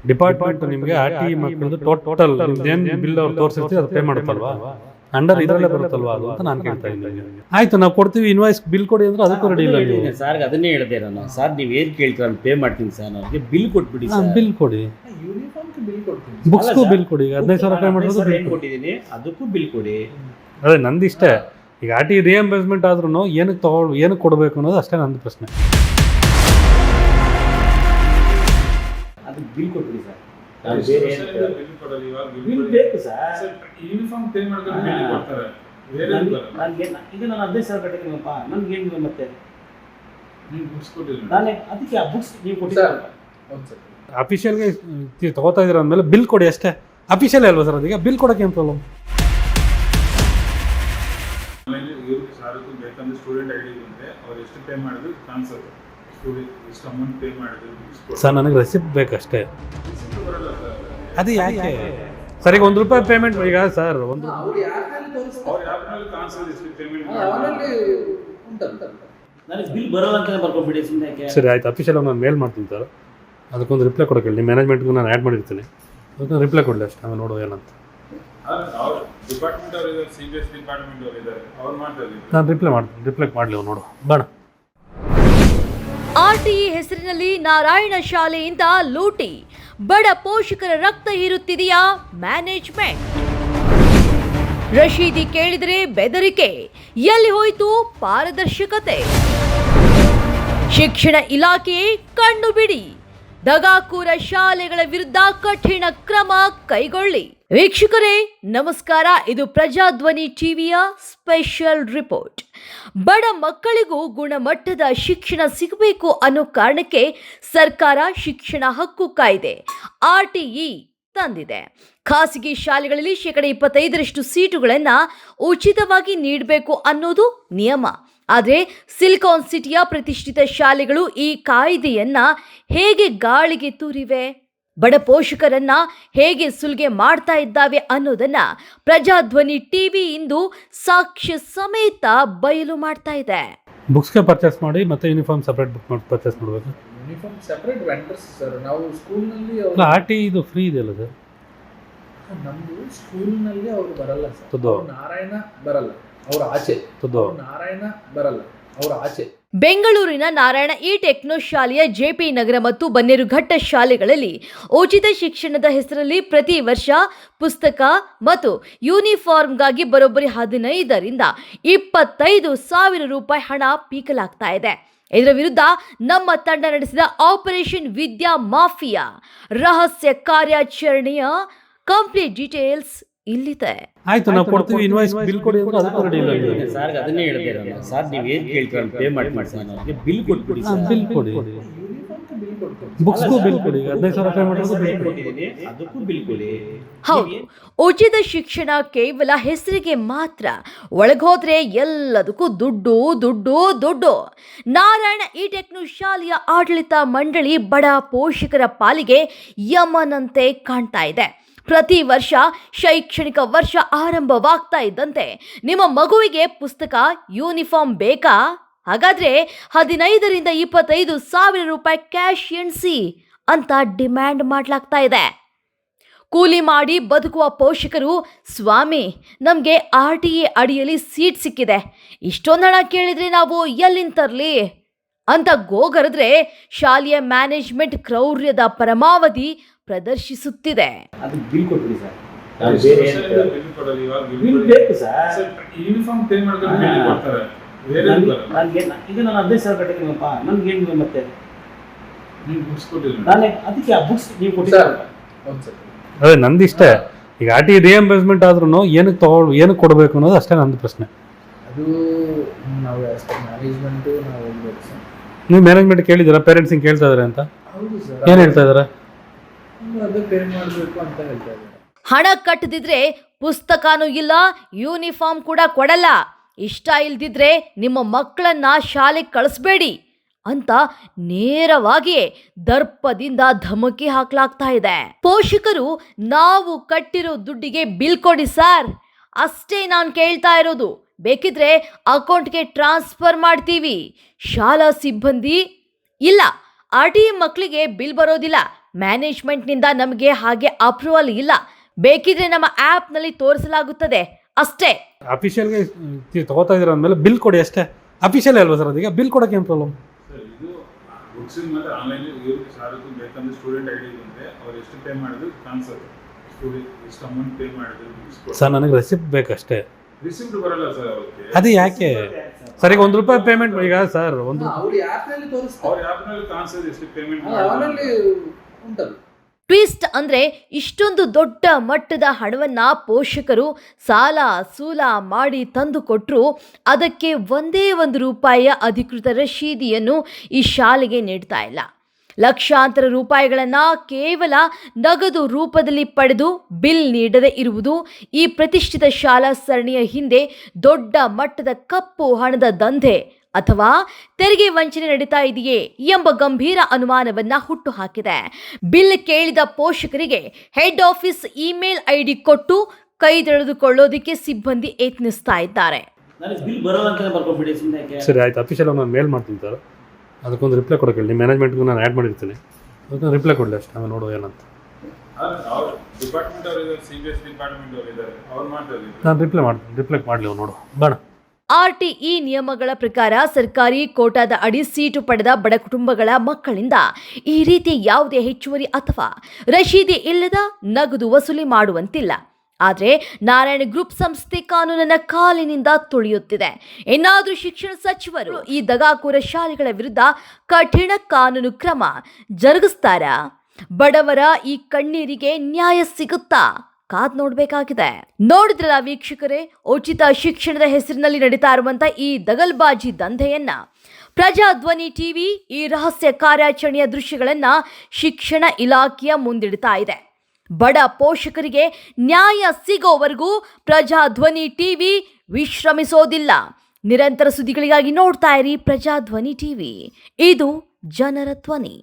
Department ನಿಮಗೆ R T ಮಕ್ಕಳದು total ಏನು ಬಿಲ್ ಅವ್ರು ತೋರಿಸಿರ್ತೀವಿ ಅದು ಪೇ ಮಾಡುತ್ತಲ್ವಾ, ಅಂಡರ್ ಇದರಲ್ಲೇ ಬರುತ್ತಲ್ವಾ ಅದು ಅಂತ ನಾನು ಕೇಳ್ತಾ ಇದ್ದೀನಿ. ಆಯ್ತು, ನಾವು ಕೊಡ್ತೀವಿ, ಇನ್ವಾಯ್ಸ್ ಬಿಲ್ ಕೊಡಿ ಅಂದ್ರೆ ಅದಕ್ಕೂ ರೆಡಿ ಇಲ್ಲ. ಸರ್ ಅದನ್ನೇ ಹೇಳಿದೆ ನಾನು, ಸರ್ ನೀವು ಏನು ಕೇಳ್ತಾರೆ ಪೇ ಮಾಡ್ತೀನಿ ಸರ್, ನನಗೆ ಬಿಲ್ ಕೊಟ್ಬಿಡಿ ಸರ್. ಬಿಲ್ ಕೊಡಿ, ಬುಕ್ಸ್ಗೂ ಬಿಲ್ ಕೊಡಿ. 15,000 ಪೇ ಮಾಡೋದು ಏನು ಕೊಟ್ಟಿದ್ದೀನಿ ಅದಕ್ಕೂ ಬಿಲ್ ಕೊಡಿ. ಅದೇ ನಂದಿಷ್ಟೇ. ಈಗ ಆರ್ ಟಿ ರಿಯಂಬರ್ಸ್ಮೆಂಟ್ ಆದ್ರೂ ಏನಕ್ಕೆ ಕೊಡಬೇಕು ಅನ್ನೋದು ಅಷ್ಟೇ ನಂದು ಪ್ರಶ್ನೆ. ಅದಕ್ಕೆ ಬಿಲ್ ಕೊಟ್ಬಿಡಿ ಸರ್. ಬಿಲ್ ಬೇಕು ಸರ್. ಯೂನಿಫಾರ್ಮ್ ಪೇ ಮಾಡಿದ್ರೆ ಬಿಲ್ ಕೊಡ್ತಾರೆ. ಈಗ ನಾನು 15,000 ಕಟ್ಟಿದ್ದೀನಪ್ಪ, ನನ್ಗೆ ಏನು ಮತ್ತೆ ನೀವು ಬುಕ್ಸ್ ಕೊಟ್ಟಿಲ್ಲ. ನಾನೇ ಅದಕ್ಕೆ ಆ ಬುಕ್ಸ್ ನೀವು ಕೊಟ್ಟಿದ್ದೀರ. ಅಫಿಷಿಯಲ್ಗೆ ತಗೋತಾ ಇದ್ದೀರ ಅಂದಮೇಲೆ ಬಿಲ್ ಕೊಡಿ ಅಷ್ಟೇ. ಅಫಿಷಿಯಲ್ ಅಲ್ವಾ ಸರ್, ಅದೀಗ ಬಿಲ್ ಕೊಡೋಕೆ ಏನು ಪ್ರಾಬ್ಲಮ್? ಇವ್ರಿಗೆ ಸಾರಕ್ಕೂ ಬೇಕಂದ್ರೆ ಸ್ಟೂಡೆಂಟ್ ಐ ಡಿ ಬಂದರೆ ಅವ್ರು ಎಷ್ಟು ಪೇ ಮಾಡಿದ್ರು ಟ್ರಾನ್ಸ್ಫರ್, ಸ್ಟೂಡೆಂಟ್ ಎಷ್ಟು ಅಮೌಂಟ್ ಪೇ ಮಾಡಿದ್ರು ಸರ್. ನನಗೆ ರೆಸಿಪ್ಟ್ ಬೇಕಷ್ಟೇ. ಬರಲ್ಲ ಸರ್. ಅದು ಯಾಕೆ ಸರ್? ಈಗ ₹1 ಪೇಮೆಂಟ್ ಈಗ ಸರ್ ಒಂದು ಅವ್ರ ಆ್ಯಪ್ನಲ್ಲಿ ಟ್ರಾನ್ಸ್ಫರ್ ಎಷ್ಟು ಪೇಮೆಂಟ್ ನನಗೆ ಬಿಲ್ ಬರೋಲ್ಲ ಅಂತ ಬರ್ಕೊಂಡ್ಬಿಡಿ ಸುಮ್ಮನೆ. ಸರಿ ಆಯ್ತು, ಅಫಿಷಿಯಲ್ ನಾನು ಮೇಲ್ ಮಾಡ್ತೀನಿ ಸರ್. ಅದಕ್ಕೊಂದು ರಿಪ್ಲೈ ಕೊಡೋಕೆ ಹೇಳಿ. ನಿಮ್ಮ ಮ್ಯಾನೇಜ್ಮೆಂಟ್ಗೂ ನಾನು ಆ್ಯಡ್ ಮಾಡಿರ್ತೀನಿ, ಅದಕ್ಕೊಂದು ರಿಪ್ಲೈ ಕೊಡಲಿ ಅಷ್ಟೇ. ಆಮೇಲೆ ನೋಡುವ ಏನಂತ. ಅವ್ರ ಡಿಪಾರ್ಟ್ಮೆಂಟ್ ಅವ್ರು ಇದ್ದಾರೆ, CBS ಡಿಪಾರ್ಟ್ಮೆಂಟ್ ಅವ್ರು ಇದ್ದಾರೆ, ಅವ್ರು ಮಾಡ್ತಾರೆ. ನಾನು ರಿಪ್ಲೈ ಮಾಡಲಿ ನೋಡು ಬೇಡ. ಆರ್ಟಿಇ ಹೆಸರಿನಲ್ಲಿ ನಾರಾಯಣ ಶಾಲೆಯಿಂದ ಲೂಟಿ, ಬಡ ಪೋಷಕರ ರಕ್ತ ಹೀರುತ್ತಿದೆಯಾ ಮ್ಯಾನೇಜ್ಮೆಂಟ್? ರಶೀದಿ ಕೇಳಿದರೆ ಬೆದರಿಕೆ, ಎಲ್ಲಿ ಹೋಯಿತು ಪಾರದರ್ಶಕತೆ? ಶಿಕ್ಷಣ ಇಲಾಖೆಯೇ ಕಣ್ಣು ಬಿಡಿ, ದಗಾಕೂರ ಶಾಲೆಗಳ ವಿರುದ್ಧ ಕಠಿಣ ಕ್ರಮ ಕೈಗೊಳ್ಳಿ. ವೀಕ್ಷಕರೇ ನಮಸ್ಕಾರ, ಇದು ಪ್ರಜಾಧ್ವನಿ ಟಿವಿಯ ಸ್ಪೆಷಲ್ ರಿಪೋರ್ಟ್. ಬಡ ಮಕ್ಕಳಿಗೂ ಗುಣಮಟ್ಟದ ಶಿಕ್ಷಣ ಸಿಗಬೇಕು ಅನ್ನೋ ಕಾರಣಕ್ಕೆ ಸರ್ಕಾರ ಶಿಕ್ಷಣ ಹಕ್ಕು ಕಾಯ್ದೆ ಆರ್ಟಿಇ ತಂದಿದೆ. ಖಾಸಗಿ ಶಾಲೆಗಳಲ್ಲಿ 25% ಸೀಟುಗಳನ್ನು ಉಚಿತವಾಗಿ ನೀಡಬೇಕು ಅನ್ನೋದು ನಿಯಮ. ಆದರೆ ಸಿಲಿಕಾನ್ ಸಿಟಿಯ ಪ್ರತಿಷ್ಠಿತ ಶಾಲೆಗಳು ಈ ಕಾಯ್ದೆಯನ್ನ ಹೇಗೆ ಗಾಳಿಗೆ ತೂರಿವೆ, ಬಡ ಪೋಷಕರನ್ನ ಹೇಗೆ ಸುಲಿಗೆ ಮಾಡ್ತಾ ಇದ್ದಾವೆ ಅನ್ನೋದನ್ನ ಪ್ರಜಾಧ್ವನಿ ಟಿವಿ ಇಂದು ಸಾಕ್ಷ್ಯ ಸಮೇತ ಬಯಲು ಮಾಡ್ತಾ ಇದೆ. ಬುಕ್ಸ್ಗೆ ಪರ್ಚೇಸ್ ಮಾಡಿ ಮತ್ತೆ ಯೂನಿಫಾರ್ಮ್ ಸಪ್ರೇಟ್ ಬುಕ್ ಮಾಡಿ ಪರ್ಚೇಸ್ ಮಾಡಬೇಕು. Uniform separate vendors sir. ನಾವು ಸ್ಕೂಲ್ನಲ್ಲಿ ಆರ್ ಟಿ ಇದು ಫ್ರೀ ಇದೆಯಲ್ಲ ಸರ್? ನಮ್ಮದು ಸ್ಕೂಲ್ನಲ್ಲಿ ಅವರು ಬರಲ್ಲ ಸರ್. ತುದ್ದು ನಾರಾಯಣ ಬರಲ್ಲ, ಅವ್ರ ಆಚೆ. ತುದ್ದು ನಾರಾಯಣ ಬರಲ್ಲ, ಅವ್ರ ಆಚೆ. ಬೆಂಗಳೂರಿನ ನಾರಾಯಣ ಇ ಟೆಕ್ನೋ ಶಾಲೆಯ ಜೆಪಿ ನಗರ ಮತ್ತು ಬನ್ನೇರುಘಟ್ಟ ಶಾಲೆಗಳಲ್ಲಿ ಉಚಿತ ಶಿಕ್ಷಣದ ಹೆಸರಲ್ಲಿ ಪ್ರತಿ ವರ್ಷ ಪುಸ್ತಕ ಮತ್ತು ಯೂನಿಫಾರ್ಮ್ಗಾಗಿ ಬರೋಬ್ಬರಿ 15,000 ರಿಂದ 25,000 ರೂಪಾಯಿ ಹಣ ಪೀಕಲಾಗ್ತಾ ಇದೆ. ಇದರ ವಿರುದ್ಧ ನಮ್ಮ ತಂಡ ನಡೆಸಿದ ಆಪರೇಷನ್ ವಿದ್ಯಾ ಮಾಫಿಯಾ ರಹಸ್ಯ ಕಾರ್ಯಾಚರಣೆಯ ಕಂಪ್ಲೀಟ್ ಡೀಟೇಲ್ಸ್ ಇಲ್ಲಿದೆ. ಆಯ್ತು, ನಾವು ಕೊಡ್ತೀವಿ, ಇನ್ವಾಯ್ಸ್ ಬಿಲ್ ಕೊಡಿ ಅಂದ್ರೆ ಅದಕ್ಕೂ ರೆಡಿ ಇಲ್ಲ. ಸರ್ ಅದನ್ನೇ ಹೇಳಿದೆ ನಾನು, ಸರ್ ನೀವು ಏನು ಕೇಳ್ತಾರೆ ಪೇ ಮಾಡ್ತೀನಿ ಸರ್, ನನಗೆ ಬಿಲ್ ಕೊಟ್ಬಿಡಿ ಸರ್. ಬಿಲ್ ಕೊಡಿ, ಬುಕ್ಸ್ಗೂ ಬಿಲ್ ಕೊಡಿ. 15,000 ಪೇ ಮಾಡೋದು ಬಿಲ್ ಕೊಟ್ಟಿದ್ದೀನಿ, ಅದಕ್ಕೂ ಬಿಲ್ ಕೊಡಿ. ಹೌದು, ಉಚಿತ ಶಿಕ್ಷಣ ಕೇವಲ ಹೆಸರಿಗೆ ಮಾತ್ರ. ಒಳಗೋದ್ರೆ ಎಲ್ಲದಕ್ಕೂ ದುಡ್ಡು ದುಡ್ಡು ದುಡ್ಡು. ನಾರಾಯಣ ಇ ಟೆಕ್ನೋ ಶಾಲೆಯ ಆಡಳಿತ ಮಂಡಳಿ ಬಡ ಪೋಷಕರ ಪಾಲಿಗೆ ಯಮನಂತೆ ಕಾಣ್ತಾ ಇದೆ. ಪ್ರತಿ ವರ್ಷ ಶೈಕ್ಷಣಿಕ ವರ್ಷ ಆರಂಭವಾಗ್ತಾ ಇದ್ದಂತೆ ನಿಮ್ಮ ಮಗುವಿಗೆ ಪುಸ್ತಕ ಯೂನಿಫಾರ್ಮ್ ಬೇಕಾ? ಹಾಗಾದ್ರೆ 15,000 ರಿಂದ 25,000 ರೂಪಾಯಿ ಕ್ಯಾಶ್ ಎಣಿಸಿ ಅಂತ ಡಿಮ್ಯಾಂಡ್ ಮಾಡಲಾಗ್ತಾ ಇದೆ. ಕೂಲಿ ಮಾಡಿ ಬದುಕುವ ಪೋಷಕರು, ಸ್ವಾಮಿ ನಮಗೆ ಆರ್ಟಿಇ ಅಡಿಯಲ್ಲಿ ಸೀಟ್ ಸಿಕ್ಕಿದೆ, ಇಷ್ಟೊಂದು ಹಣ ಕೇಳಿದ್ರೆ ನಾವು ಎಲ್ಲಿಂದ ತರಲಿ ಅಂತ ಗೋಗರೆದ್ರೆ ಶಾಲೆಯ ಮ್ಯಾನೇಜ್ಮೆಂಟ್ ಕ್ರೌರ್ಯದ ಪರಮಾವಧಿ ಪ್ರದರ್ಶಿಸುತ್ತಿದೆ. ಅದಕ್ಕೆ ಬಿಲ್ ಕೊಟ್ಬಿಡಿ ಸರ್. ಬಿಲ್ ಕೊಡಲ್ಲ. ಇವಾಗ ಬಿಲ್ ಬೇಕು ಸರ್. ಯೂನಿಫಾರ್ಮ್ ಪೇ ಮಾಡಿದ್ರೆ ಬಿಲ್ ಕೊಡ್ತಾರೆ. ಈಗ ನಾನು 15,000 ಕಟ್ಟಿದ್ದೀನಪ್ಪ, ನನ್ಗೆ ಏನು ಮತ್ತೆ ನೀವು ಬುಕ್ಸ್ ಕೊಟ್ಟಿಲ್ಲ. ನಾನೇ ಅದಕ್ಕೆ ಆ ಬುಕ್ಸ್ ನೀವು ಕೊಟ್ಟಿದ್ದೀರ. ಅದೇ ನಂದಿಷ್ಟೇ. ಈಗ ಆರ್ ಟಿ ರಿಯಂಬರ್ಸ್ಮೆಂಟ್ ಆದ್ರೂ ಏನಕ್ಕೆ ಕೊಡಬೇಕು ಅನ್ನೋದು ಅಷ್ಟೇ ನಂದು ಪ್ರಶ್ನೆ. ಅದು ನಾವು ಮ್ಯಾನೇಜ್ಮೆಂಟು ನಾವು ಹೋಗ್ಬೇಕು ಸರ್. ನೀವು ಮ್ಯಾನೇಜ್ಮೆಂಟ್ ಕೇಳಿದ್ದೀರಾ? ಪೇರೆಂಟ್ಸಿಗೆ ಕೇಳ್ತಾ ಇದಾರೆ ಅಂತ? ಹೌದು ಸರ್. ಏನು ಹೇಳ್ತಾ ಇದಾರೆ? ಅದು ಪೇ ಮಾಡಬೇಕು ಅಂತ ಹೇಳ್ತಾ ಇದ್ದಾರೆ. ಹಣ ಕಟ್ಟದಿದ್ರೆ ಪುಸ್ತಕನೂ ಇಲ್ಲ, ಯೂನಿಫಾರ್ಮ್ ಕೂಡ ಕೊಡಲ್ಲ. ಇಷ್ಟ ಇಲ್ದಿದ್ರೆ ನಿಮ್ಮ ಮಕ್ಕಳನ್ನ ಶಾಲೆಗೆ ಕಳಿಸ್ಬೇಡಿ ಅಂತ ನೇರವಾಗಿಯೇ ದರ್ಪದಿಂದ ಧಮಕಿ ಹಾಕಲಾಗ್ತಾ ಇದೆ. ಪೋಷಕರು ನಾವು ಕಟ್ಟಿರೋ ದುಡ್ಡಿಗೆ ಬಿಲ್ ಕೊಡಿ ಸರ್, ಅಷ್ಟೇ ನಾನು ಕೇಳ್ತಾ ಇರೋದು, ಬೇಕಿದ್ರೆ ಅಕೌಂಟ್ಗೆ ಟ್ರಾನ್ಸ್ಫರ್ ಮಾಡ್ತೀವಿ. ಶಾಲಾ ಸಿಬ್ಬಂದಿ ಇಲ್ಲ, ಆರ್ಟಿಇ ಮಕ್ಕಳಿಗೆ ಬಿಲ್ ಬರೋದಿಲ್ಲ, ಮ್ಯಾನೇಜ್ಮೆಂಟ್ನಿಂದ ನಮಗೆ ಹಾಗೆ ಅಪ್ರೂವಲ್ ಇಲ್ಲ, ಬೇಕಿದ್ರೆ ನಮ್ಮ ಆ್ಯಪ್ನಲ್ಲಿ ತೋರಿಸಲಾಗುತ್ತದೆ ಅಷ್ಟೇ. ಅಫಿಷಿಯಲ್ಗೆ ತಗೋತಾ ಇದ್ದೀರ ಅಂದಮೇಲೆ ಬಿಲ್ ಕೊಡಿ ಅಷ್ಟೇ. ಅಫಿಷಿಯಲ್ ಅಲ್ವಾ ಸರ್ ಅದೀಗ? ಬಿಲ್ ಕೊಡೋಕೆ ಏನು ಪ್ರಾಬ್ಲಮ್? ಸರ್ ಇದು ಬುಕ್ಸ್ ಮೇಲೆ ಆನ್ಲೈನ್ ಇವ್ರಿಗೆ ಸಾರಕ್ಕೂ ಬೇಕಂದ್ರೆ ಸ್ಟೂಡೆಂಟ್ ಐ ಡಿ ಬಂದರೆ ಅವ್ರು ಎಷ್ಟು ಪೇ ಮಾಡಿದ್ರು ಕಾಣಿಸುತ್ತೆ. ಸ್ಟೂಡೆಂಟ್ ಎಷ್ಟು ಅಮೌಂಟ್ ಪೇ ಮಾಡಿದ್ರು ಬುಕ್ಸ್ ಸರ್ ನನಗೆ ರೆಸಿಪ್ಟ್ ಬೇಕಷ್ಟೇ. ರಿಸಿಪ್ಟ್ ಬರಲ್ಲ ಸರ್ ಅವ್ರಿಗೆ. ಅದು ಯಾಕೆ ಸರ್? ಈಗ ₹1 ಪೇಮೆಂಟ್ ಈಗ ಸರ್ ಒಂದು ಅವ್ರು ಆ್ಯಪ್ನಲ್ಲಿ ತೋರಿಸ್ತಾರೆ, ಅವ್ರ ಆ್ಯಪ್ನಲ್ಲಿ ಕಾಣಿಸೋದು ಎಷ್ಟು ಪೇಮೆಂಟ್ ಅವನಲ್ಲಿ ಉಂಟದು. ಟ್ವಿಸ್ಟ್ ಅಂದ್ರೆ ಇಷ್ಟೊಂದು ದೊಡ್ಡ ಮಟ್ಟದ ಹಣವನ್ನ ಪೋಷಕರು ಸಾಲ ಸೂಲ ಮಾಡಿ ತಂದು ಕೊಟ್ಟರು ಅದಕ್ಕೆ ಒಂದೇ ₹1 ಅಧಿಕೃತ ರಶೀದಿಯನ್ನು ಈ ಶಾಲೆಗೆ ನೀಡ್ತಾ ಇಲ್ಲ. ಲಕ್ಷಾಂತರ ರೂಪಾಯಿಗಳನ್ನು ಕೇವಲ ನಗದು ರೂಪದಲ್ಲಿ ಪಡೆದು ಬಿಲ್ ನೀಡದೇ ಇರುವುದು ಈ ಪ್ರತಿಷ್ಠಿತ ಶಾಲಾ ಸರಣಿಯ ಹಿಂದೆ ದೊಡ್ಡ ಮಟ್ಟದ ಕಪ್ಪು ಹಣದ ದಂಧೆ ಅಥವಾ ತೆರಿಗೆ ವಂಚನೆ ನಡೀತಾ ಇದೆಯೇ ಎಂಬ ಗಂಭೀರ ಅನುಮಾನವನ್ನ ಹುಟ್ಟುಹಾಕಿದೆ. ಬಿಲ್ ಕೇಳಿದ ಪೋಷಕರಿಗೆ ಹೆಡ್ ಆಫೀಸ್ ಇಮೇಲ್ ID ಕೊಟ್ಟು ಕೈ ತೆಗೆದುಕೊಳ್ಳೋದಕ್ಕೆ ಸಿಬ್ಬಂದಿ ಯತ್ನಿಸ್ತಾ ಇದ್ದಾರೆ. ನನಗೆ ಬಿಲ್ ಬರೋಲ್ಲ ಅಂತ ಬರ್ಕೊಂಡ್ಬಿಡಿ ಸುಮ್ಮನೆ. ಸರಿ ಆಯ್ತು, ಅಫಿಷಿಯಲ್ ನಾನು ಮೇಲ್ ಮಾಡ್ತೀನಿ ಸರ್. ಅದಕ್ಕೊಂದು ರಿಪ್ಲೈ ಕೊಡೋಕೆ ಹೇಳಿ. ಮ್ಯಾನೇಜ್ಮೆಂಟ್ಗೂ ನಾನು ಆ್ಯಡ್ ಮಾಡಿರ್ತೀನಿ, ಅದಕ್ಕೆ ರಿಪ್ಲೈ ಕೊಡಲಿ ಅಷ್ಟೇ. ಆಮೇಲೆ ನೋಡುವ ಏನಂತ. ಅವ್ರ ಡಿಪಾರ್ಟ್ಮೆಂಟ್ ಅವ್ರು ಇದ್ದಾರೆ, CBSE ಡಿಪಾರ್ಟ್ಮೆಂಟ್ ಅವ್ರು ಇದ್ದಾರೆ, ಅವ್ರು ಮಾಡ್ತಾರೆ. ನಾನು ರಿಪ್ಲೈ ಮಾಡಲಿ ಅವ್ರು ನೋಡು ಬೇಡ. RTE ನಿಯಮಗಳ ಪ್ರಕಾರ ಸರ್ಕಾರಿ ಕೋಟಾದ ಅಡಿ ಸೀಟು ಪಡೆದ ಬಡ ಕುಟುಂಬಗಳ ಮಕ್ಕಳಿಂದ ಈ ರೀತಿ ಯಾವುದೇ ಹೆಚ್ಚುವರಿ ಅಥವಾ ರಶೀದಿ ಇಲ್ಲದ ನಗದು ವಸೂಲಿ ಮಾಡುವಂತಿಲ್ಲ. ಆದರೆ ನಾರಾಯಣ ಗ್ರೂಪ್ ಸಂಸ್ಥೆ ಕಾನೂನನ್ನ ಕಾಲಿನಿಂದ ತುಳಿಯುತ್ತಿದೆ. ಇನ್ನಾದರೂ ಶಿಕ್ಷಣ ಸಚಿವರು ಈ ದಗಾಕೋರ ಶಾಲೆಗಳ ವಿರುದ್ಧ ಕಠಿಣ ಕಾನೂನು ಕ್ರಮ ಜರುಗಿಸ್ತಾರಾ? ಬಡವರ ಈ ಕಣ್ಣೀರಿಗೆ ನ್ಯಾಯ ಸಿಗುತ್ತಾ? ಕಾದ್ ನೋಡ್ಬೇಕಾಗಿದೆ. ನೋಡಿದ್ರಲ್ಲ ವೀಕ್ಷಕರೇ, ಉಚಿತ ಶಿಕ್ಷಣದ ಹೆಸರಿನಲ್ಲಿ ನಡೀತಾ ಇರುವಂತ ಈ ದಗಲ್ಬಾಜಿ ದಂಧೆಯನ್ನ. ಪ್ರಜಾಧ್ವನಿ ಟಿವಿ ಈ ರಹಸ್ಯ ಕಾರ್ಯಾಚರಣೆಯ ದೃಶ್ಯಗಳನ್ನ ಶಿಕ್ಷಣ ಇಲಾಖೆಯ ಮುಂದಿಡ್ತಾ ಇದೆ. ಬಡ ಪೋಷಕರಿಗೆ ನ್ಯಾಯ ಸಿಗೋವರೆಗೂ ಪ್ರಜಾಧ್ವನಿ ಟಿವಿ ವಿಶ್ರಮಿಸೋದಿಲ್ಲ. ನಿರಂತರ ಸುದ್ದಿಗಳಿಗಾಗಿ ನೋಡ್ತಾ ಇರಿ ಪ್ರಜಾಧ್ವನಿ ಟಿವಿ. ಇದು ಜನರ ಧ್ವನಿ.